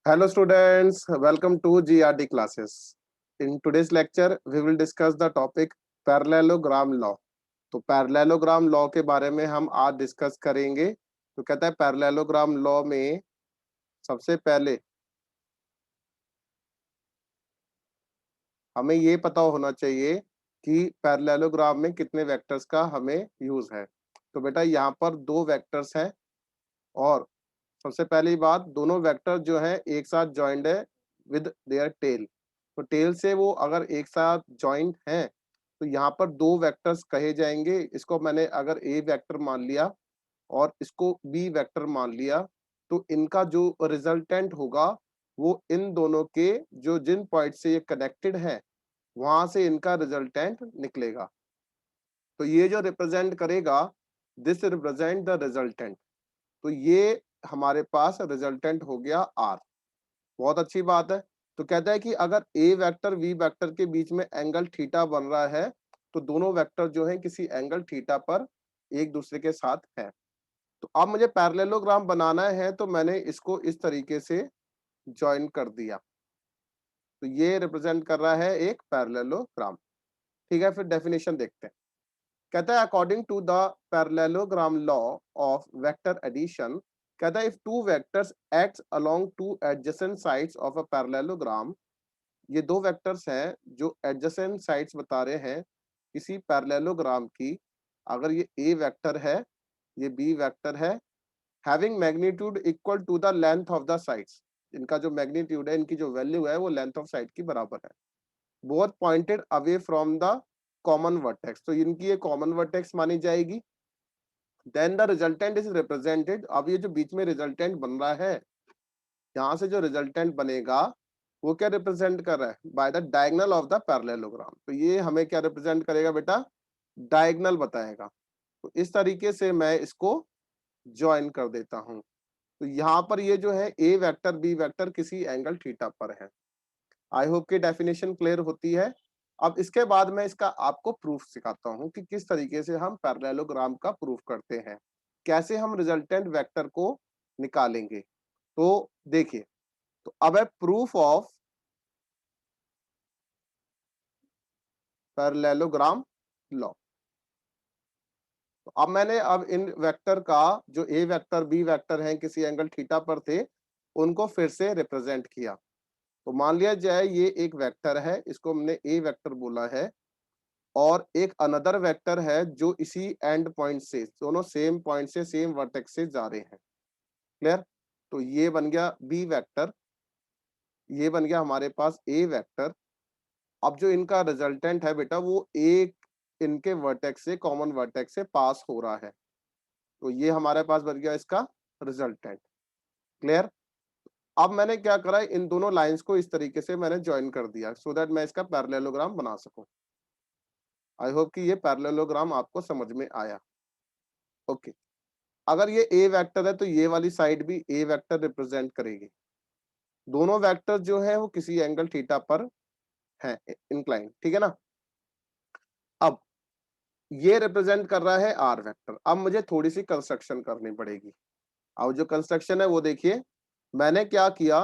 Hello students, welcome to GRD classes. In today's lecture, we will discuss the topic parallelogram law. तो parallelogram law के बारे में हम आज डिस्कस करेंगे। तो कहता है पैरेललोग्राम लॉ में सबसे पहले हमें ये पता होना चाहिए कि पैरेललोग्राम में कितने वेक्टर्स का हमें यूज है। तो बेटा यहाँ पर दो वेक्टर्स हैं और सबसे पहली बात, दोनों वेक्टर जो है एक साथ जॉइंड है विद देयर टेल। तो टेल से वो अगर एक साथ जॉइंट हैं तो यहाँ पर दो वेक्टर्स कहे जाएंगे। इसको मैंने अगर ए वेक्टर मान लिया और इसको बी वेक्टर मान लिया तो इनका जो रिजल्टेंट होगा वो इन दोनों के जो जिन पॉइंट से ये कनेक्टेड है वहां से इनका रिजल्टेंट निकलेगा। तो ये जो रिप्रेजेंट करेगा, दिस रिप्रेजेंट द रिजल्टेंट। तो ये हमारे पास रिजल्टेंट हो गया आर। बहुत अच्छी बात है। तो कहता है कि अगर ए वेक्टर बी वेक्टर के बीच में एंगल थीटा बन रहा है तो दोनों वेक्टर जो है किसी एंगल थीटा पर एक दूसरे के साथ है। तो अब मुझे पैरेललोग्राम बनाना है तो मैंने इसको इस तरीके से ज्वाइन कर दिया। तो ये रिप्रेजेंट कर रहा है एक पैरेललोग्राम। ठीक है, फिर डेफिनेशन देखते हैं। कहता है according to the parallelogram law of vector addition, कहता है if two vectors act along two adjacent sides of a parallelogram, ये दो वेक्टर्स हैं जो एडजेसेंट साइड्स बता रहे हैं किसी पैरेललोग्राम की। अगर ये ए वेक्टर है, ये बी वेक्टर है, having magnitude equal to the length of the sides, इनका जो मैग्नीट्यूड है, इनकी जो वैल्यू है वो लेंथ ऑफ साइड की बराबर है। Both pointed away from the common vertex, तो इनकी ये कॉमन वर्टेक्स मानी जाएगी। Then the resultant is represented, अब ये जो बीच में रिजल्टेंट बन रहा है, यहाँ से जो रिजल्टेंट बनेगा वो क्या रिप्रेजेंट कर रहा है, by the diagonal of the parallelogram. तो ये हमें क्या रिप्रेजेंट करेगा बेटा, डायगोनल बताएगा। तो इस तरीके से मैं इसको ज्वाइन कर देता हूं। तो यहाँ पर ये जो है ए वेक्टर बी वेक्टर किसी एंगल थीटा पर है। आई होप की डेफिनेशन क्लियर होती है। अब इसके बाद मैं इसका आपको प्रूफ सिखाता हूं कि किस तरीके से हम पैरेललोग्राम का प्रूफ करते हैं, कैसे हम रिजल्टेंट वेक्टर को निकालेंगे। तो देखिए, तो अब है प्रूफ ऑफ पैरेललोग्राम लॉ। तो अब मैंने अब इन वेक्टर का जो ए वेक्टर बी वेक्टर हैं किसी एंगल थीटा पर थे, उनको फिर से रिप्रेजेंट किया। तो मान लिया जाए ये एक वेक्टर है, इसको हमने ए वेक्टर बोला है, और एक अनदर वेक्टर है जो इसी एंड पॉइंट से, दोनों सेम पॉइंट से सेम वर्टेक्स से जा रहे हैं। क्लियर? तो ये बन गया बी वेक्टर, ये बन गया हमारे पास ए वेक्टर। अब जो इनका रिजल्टेंट है बेटा वो एक इनके वर्टेक्स से, कॉमन वर्टेक्स से पास हो रहा है। तो ये हमारे पास बन गया इसका रिजल्टेंट। क्लियर? अब मैंने क्या करा, इन दोनों लाइंस को इस तरीके से मैंने ज्वाइन कर दिया सो दैट मैं इसका पैरेललोग्राम बना सकूं। आई होप कि ये पैरेललोग्राम आपको समझ में आया। ओके, अगर ये ए वेक्टर है तो ये वाली साइड भी ए वेक्टर रिप्रेजेंट करेगी। दोनों वेक्टर जो है वो किसी एंगल थीटा पर हैं इंक्लाइन। ठीक है ना? अब ये रिप्रेजेंट कर रहा है आर वेक्टर। अब मुझे थोड़ी सी कंस्ट्रक्शन करनी पड़ेगी। अब जो कंस्ट्रक्शन है वो देखिए, मैंने क्या किया,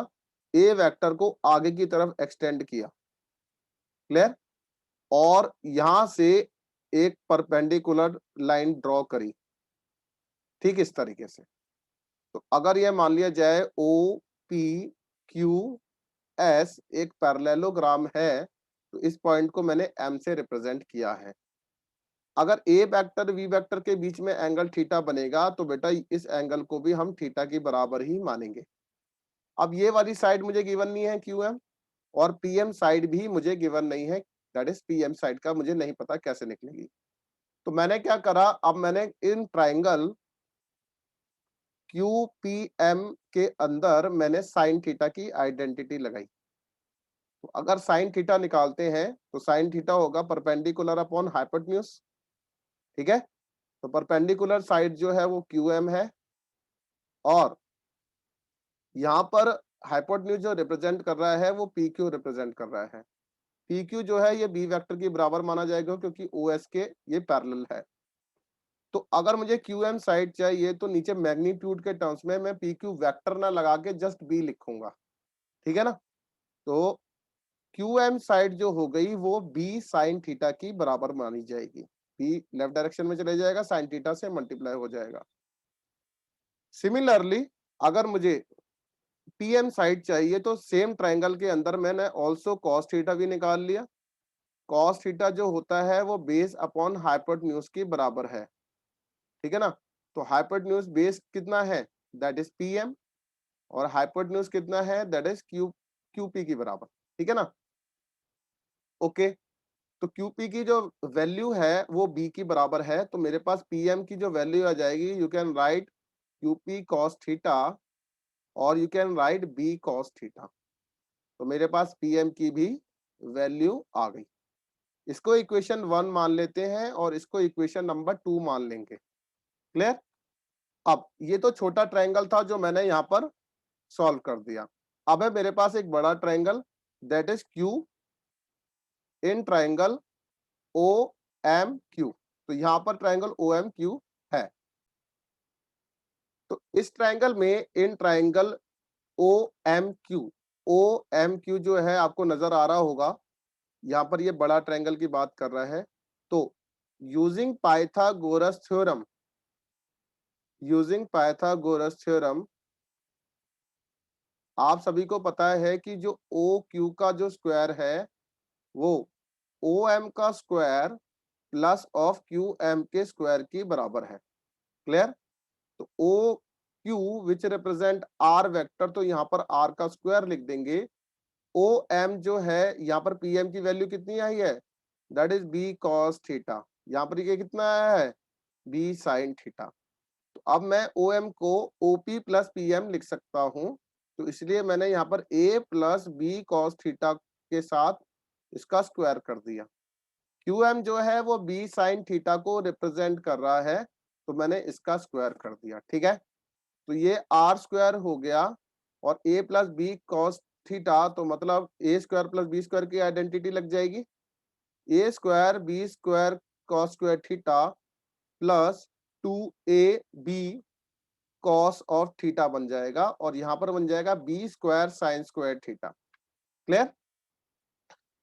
ए वेक्टर को आगे की तरफ एक्सटेंड किया। क्लियर? और यहां से एक परपेंडिकुलर लाइन ड्रॉ करी, ठीक इस तरीके से। तो अगर यह मान लिया जाए ओ पी क्यू एस एक पैरेललोग्राम है तो इस पॉइंट को मैंने एम से रिप्रेजेंट किया है। अगर ए वेक्टर बी वेक्टर के बीच में एंगल थीटा बनेगा तो बेटा इस एंगल को भी हम थीटा की बराबर ही मानेंगे। अब ये वाली साइड मुझे गिवन नहीं है क्यू एम, और पी एम साइड भी मुझे गिवन नहीं है, that is P M side का मुझे नहीं पता कैसे निकलेगी। तो मैंने क्या करा, अब मैंने in triangle Q P M के अंदर मैंने साइन थीटा की आइडेंटिटी लगाई। तो अगर साइन थीटा निकालते हैं तो साइन थीटा होगा परपेंडिकुलर अपॉन हाइपोटेन्यूज। ठीक है? तो परपेंडिकुलर साइड जो है वो क्यू एम है, और यहाँ पर हाइपोटेन्यूज जो रिप्रेजेंट कर रहा है वो पी क्यू रिप्रेजेंट कर रहा है। पी क्यू जो है ये बी वेक्टर की बराबर माना जाएगा क्योंकि ओ एस के ये पैरेलल है। तो अगर मुझे क्यू एम साइड चाहिए तो नीचे मैग्नीट्यूड के टर्म्स में मैं पी क्यू वेक्टर ना लगा के जस्ट बी लिखूंगा। ठीक है ना। तो क्यू एम साइड जो हो गई वो बी साइन थीटा की बराबर मानी जाएगी। बी लेफ्ट डायरेक्शन में चले जाएगा, साइन थीटा से मल्टीप्लाई हो जाएगा। सिमिलरली अगर मुझे पीएम साइड चाहिए तो सेम ट्रायंगल के अंदर मैंने ऑल्सो कॉस थीटा भी निकाल लिया। कॉस थीटा जो होता है वो बेस अपॉन हाइपोटेन्यूज के बराबर है, ठीक है ना। तो हाइपोटेन्यूज बेस कितना है, दैट इज पीएम, और हाइपोटेन्यूज कितना है, दैट इज क्यूपी की बराबर, ठीक है ना। ओके, तो क्यूपी की जो वैल्यू है वो बी की बराबर है, तो मेरे पास पीएम की जो वैल्यू आ जाएगी, you can write QP cos theta और you can write B cos theta. तो मेरे पास पीएम की भी वैल्यू आ गई। इसको इक्वेशन 1 मान लेते हैं और इसको इक्वेशन नंबर 2 मान लेंगे। क्लियर। अब ये तो छोटा ट्रायंगल था जो मैंने यहाँ पर सॉल्व कर दिया। अब है मेरे पास एक बड़ा triangle, that is Q in triangle O M Q. तो यहाँ पर ट्रायंगल ओ एम क्यू है। तो इस ट्रायंगल में in triangle O M Q जो है आपको नजर आ रहा होगा, यहाँ पर ये बड़ा ट्रायंगल की बात कर रहा है। तो using Pythagoras theorem, using Pythagoras theorem, आप सभी को पता है कि जो ओ क्यू का जो स्क्वायर है वो ओ एम का square plus of Q M के स्क्वायर की बराबर है। क्लियर। तो O Q which represent R vector, तो यहाँ पर आर का स्क्वायर लिख देंगे। ओ एम जो है यहाँ पर पी एम की वैल्यू कितनी आई है, that is B cos theta. यहाँ पर ये कितना आया है, बी साइन थीटा। तो अब मैं ओ एम को ओपी प्लस पी एम लिख सकता हूँ, तो इसलिए मैंने यहाँ पर ए प्लस बी कॉस थीटा के साथ इसका स्क्वायर कर दिया। क्यू एम जो है वो बी साइन थीटा को रिप्रेजेंट कर रहा है, तो मैंने इसका स्क्वायर कर दिया, ठीक है। तो ये आर स्क्वायर हो गया और A plus B cos theta, तो मतलब A square plus B square की आइडेंटिटी लग जाएगी। A square B square cos square theta plus 2ab cos of theta बन जाएगा, और यहाँ पर बन जाएगा B square sine square theta. Clear.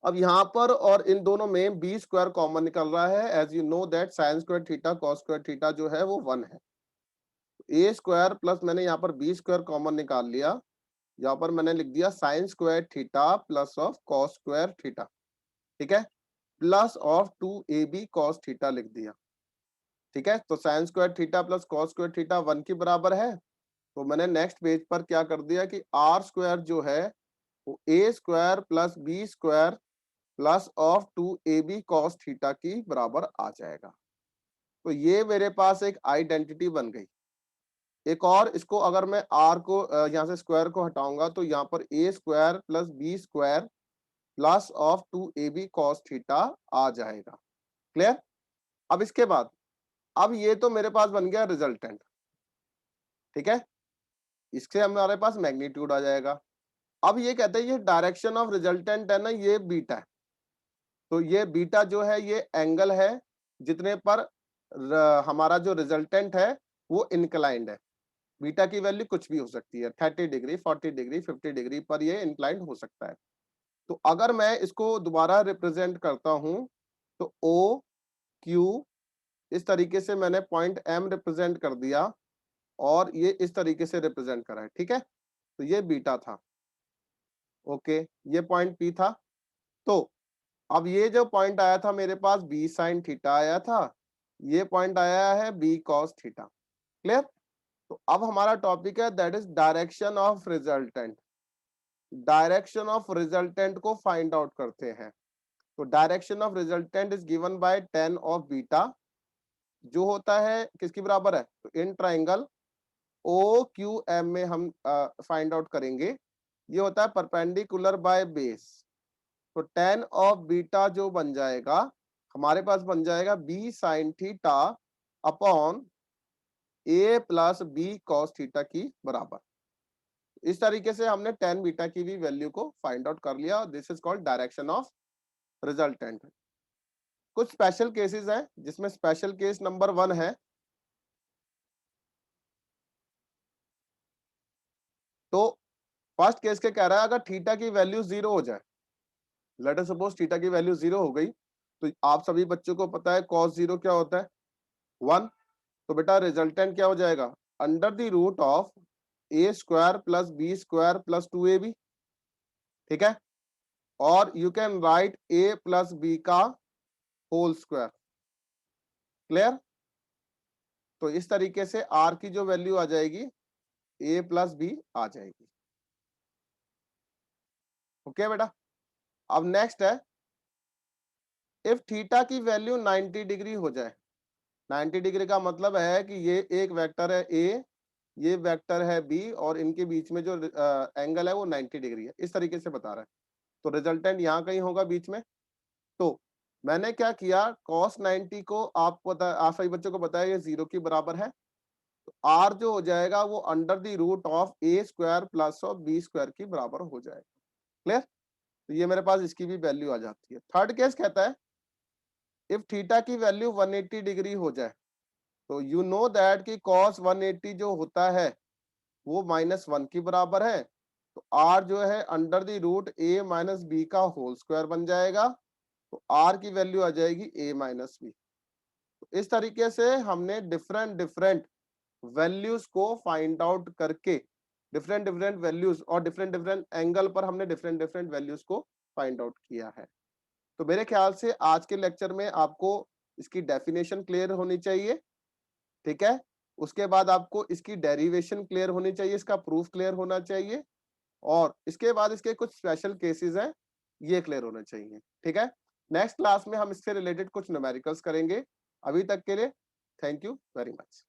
अब यहाँ पर और इन दोनों में बी स्क्वायर कॉमन निकल रहा है, as you know that sine square theta cos square theta जो है वो 1 है। ए स्क्वायर प्लस मैंने यहाँ पर बी स्क्वायर कॉमन निकाल लिया, यहाँ पर मैंने लिख दिया sign square theta plus of cos square theta, ठीक है, plus of 2ab cos theta लिख दिया, ठीक है। तो sign square theta plus cos square theta 1 के बराबर है। तो मैंने नेक्स्ट पेज पर क्या कर दिया कि आर स्क्वायर जो है वो A square plus B square plus of 2ab cos theta की बराबर आ जाएगा। तो ये मेरे पास एक आइडेंटिटी बन गई। एक और, इसको अगर मैं आर को यहाँ से स्क्वायर को हटाऊंगा तो यहाँ पर A square plus B square plus of 2ab cos theta आ जाएगा। क्लियर। अब इसके बाद, अब ये तो मेरे पास बन गया रिजल्टेंट, ठीक है, इससे हमारे पास मैग्नीट्यूड आ जाएगा। अब ये कहते हैं ये डायरेक्शन ऑफ रिजल्टेंट है ना, ये बीटा है। तो ये बीटा जो है ये एंगल है जितने पर हमारा जो रिजल्टेंट है वो इंक्लाइंड है। बीटा की वैल्यू कुछ भी हो सकती है, 30 डिग्री 40 डिग्री 50 डिग्री पर ये इंक्लाइंड हो सकता है। तो अगर मैं इसको दोबारा रिप्रेजेंट करता हूं तो ओ क्यू, इस तरीके से मैंने पॉइंट एम रिप्रेजेंट कर दिया और ये इस तरीके से रिप्रेजेंट करा है, ठीक है। तो ये बीटा था, ओके, ये पॉइंट पी था। तो अब ये जो पॉइंट आया था मेरे पास बी साइन थीटा आया था, ये पॉइंट आया है बी कॉस थीटा। क्लियर। तो अब हमारा टॉपिक है that is direction of resultant. Direction of resultant को फाइंड आउट करते हैं। तो direction of resultant is given by tan of beta, जो होता है किसकी बराबर है, तो in triangle O Q M में हम फाइंड आउट करेंगे। ये होता है परपेंडिकुलर बाय बेस। तो tan ऑफ बीटा जो बन जाएगा हमारे पास बन जाएगा B sine theta upon A plus B cos theta की बराबर। इस तरीके से हमने tan बीटा की भी वैल्यू को फाइंड आउट कर लिया। This is called direction of resultant. कुछ स्पेशल केसेस हैं जिसमें स्पेशल केस नंबर 1 है, तो फर्स्ट केस के कह रहा है अगर थीटा की वैल्यू 0 हो जाए, लेट अस सपोज थीटा की वैल्यू 0 हो गई, तो आप सभी बच्चों को पता है cos 0 क्या होता है 1। तो बेटा रिजल्टेंट क्या हो जाएगा under the root of a square plus B square plus 2ab, ठीक है। और you can write a plus B का होल स्क्वायर, क्लियर। तो इस तरीके से r की जो वैल्यू आ जाएगी a प्लस बी आ जाएगी। ओके बेटा, अब नेक्स्ट है इफ थीटा की वैल्यू 90 डिग्री हो जाए। 90 डिग्री का मतलब है कि ये एक वेक्टर है a, ये वेक्टर है b और इनके बीच में जो एंगल है वो 90 डिग्री है, इस तरीके से बता रहा है। तो रिजल्टेंट यहाँ कहीं होगा बीच में। तो मैंने क्या किया cos 90 को आप सभी बच्चों को बताया ये 0 के बराबर है, तो r जो हो जाएगा वो under the root of a square plus of b square के बराबर हो जाएगा, क्लियर। तो ये मेरे पास इसकी भी वैल्यू आ जाती है। थर्ड केस कहता है इफ थीटा की वैल्यू 180 डिग्री हो जाए, तो यू नो दैट कि cos 180 जो होता है वो -1 के बराबर है, तो r जो है under the root a minus B का होल स्क्वायर बन जाएगा, तो r की वैल्यू आ जाएगी a माइनस बी। तो इस तरीके से हमने डिफरेंट डिफरेंट वैल्यूज को फाइंड आउट करके डिफरेंट डिफरेंट वैल्यूज और डिफरेंट डिफरेंट एंगल पर हमने डिफरेंट डिफरेंट वैल्यूज को फाइंड आउट किया है। तो मेरे ख्याल से आज के लेक्चर में आपको इसकी डेफिनेशन क्लियर होनी चाहिए, ठीक है। उसके बाद आपको इसकी डेरिवेशन क्लियर होनी चाहिए, इसका प्रूफ क्लियर होना चाहिए, और इसके बाद इसके कुछ स्पेशल केसेस हैं ये क्लियर होना चाहिए, ठीक है। नेक्स्ट क्लास में हम इससे रिलेटेड कुछ न्यूमेरिकल्स करेंगे। अभी तक के लिए थैंक यू वेरी मच।